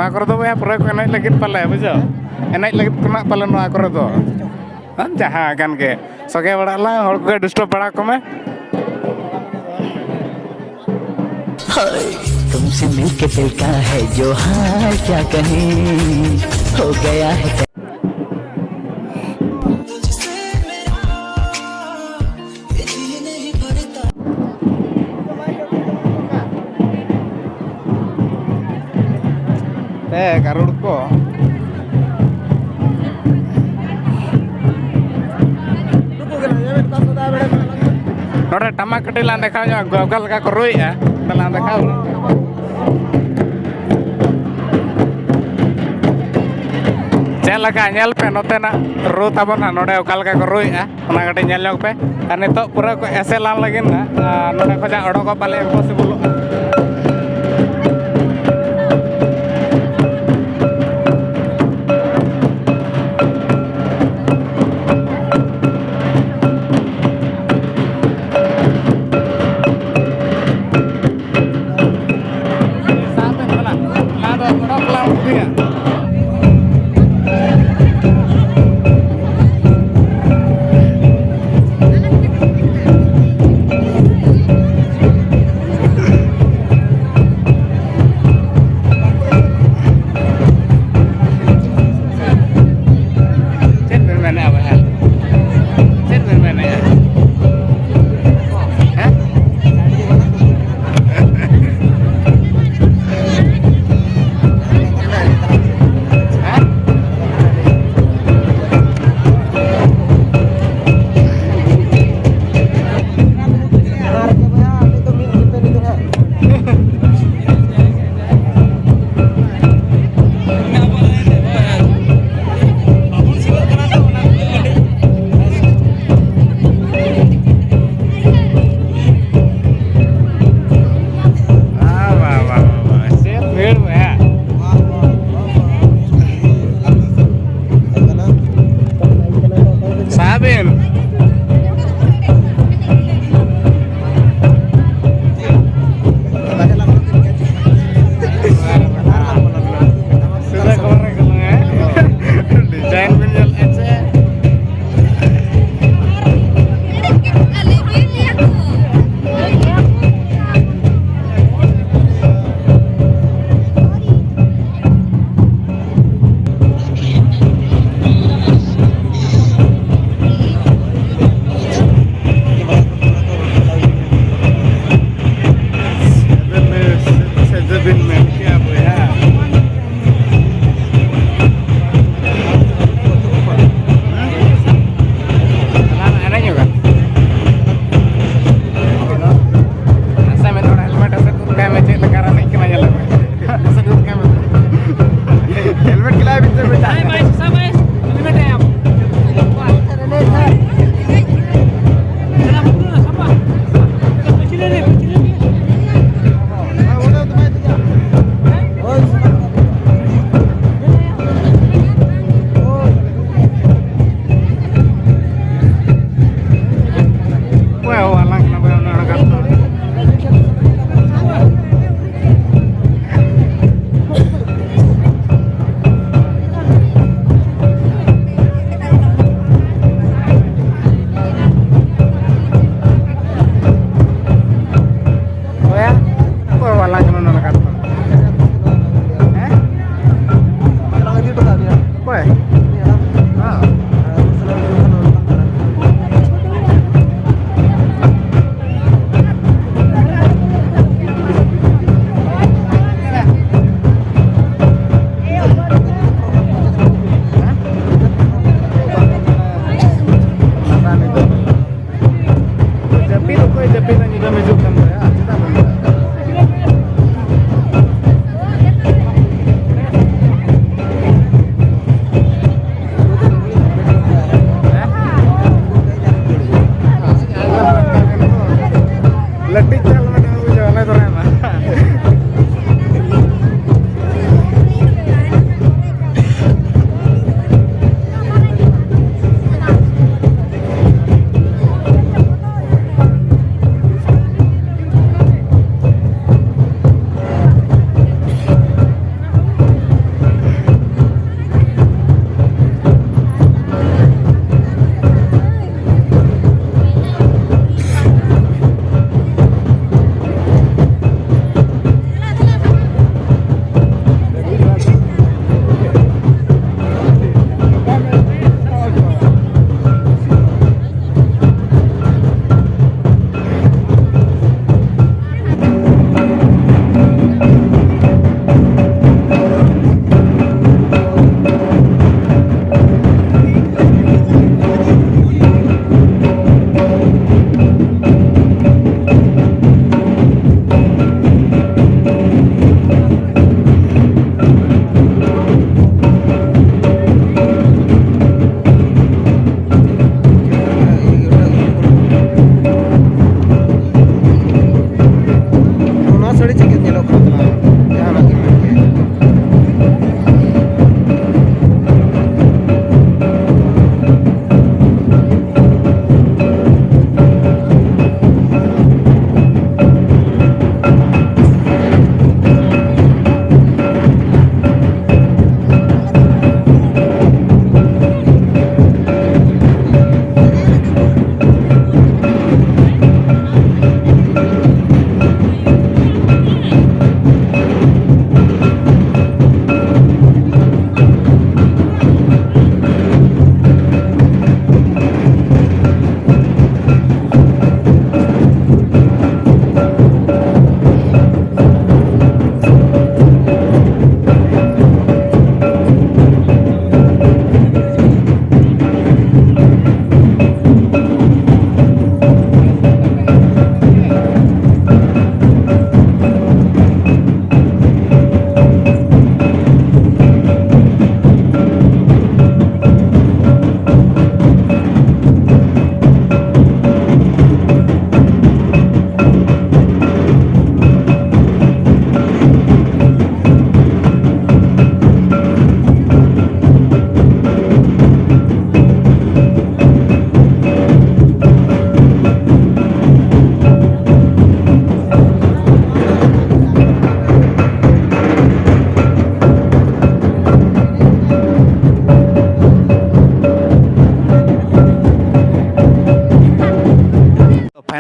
Noa kore do ya pura ko enai lagit pale bujo. Enai lagit kena pale noa kore do. Jaha kan ke. Soge bada la hor ko disturb bada ko me. तुमसे मिलके दिल का है जो हाल क्या कहें हो गया है Garud ko nore tamak ketilan dekha nya gogal ka koroi ya telan dekha laka nyel pe note na ru tabon node okal ka koroi ya ona kate nyel nyok pe ar nito pura ko eselan lagin na node ko ja odo ko pale impossible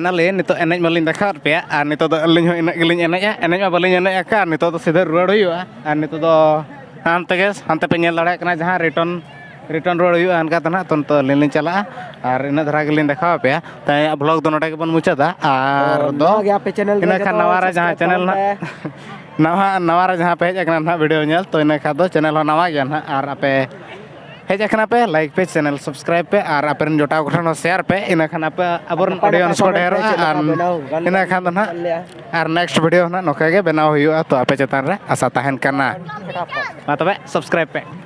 finally नितो एनेज मालिन देखा पे और नितो दो अलिन हो इना Gillin एनेज मा बालिन एनेज का नितो दो सीधा रुआड़ हुआ और नितो दो हानते पे नेल दाड़े कना जहां रिटर्न रोड हुआ अनका तना तो लिन चला और इन धरा गिलिन देखा पे ताय ब्लॉग दो नोटे के बन मुचादा और दो इन खा नवारा जहां चैनल ना नवारा जहां पे हेज ना वीडियो नेल तो इन खा दो चैनल हो नवा गया ना और आपे हेज पे लाइक पे चैनल सब्सक्राइब पे और अपन जोटा को शेयर पे इन खान पे अब ऑडियंस को ढेर और इन खान ना और नेक्स्ट वीडियो ना नोका के बनाव हुआ तो आपे चेतान रे आशा तहन करना मा तबे सब्सक्राइब पे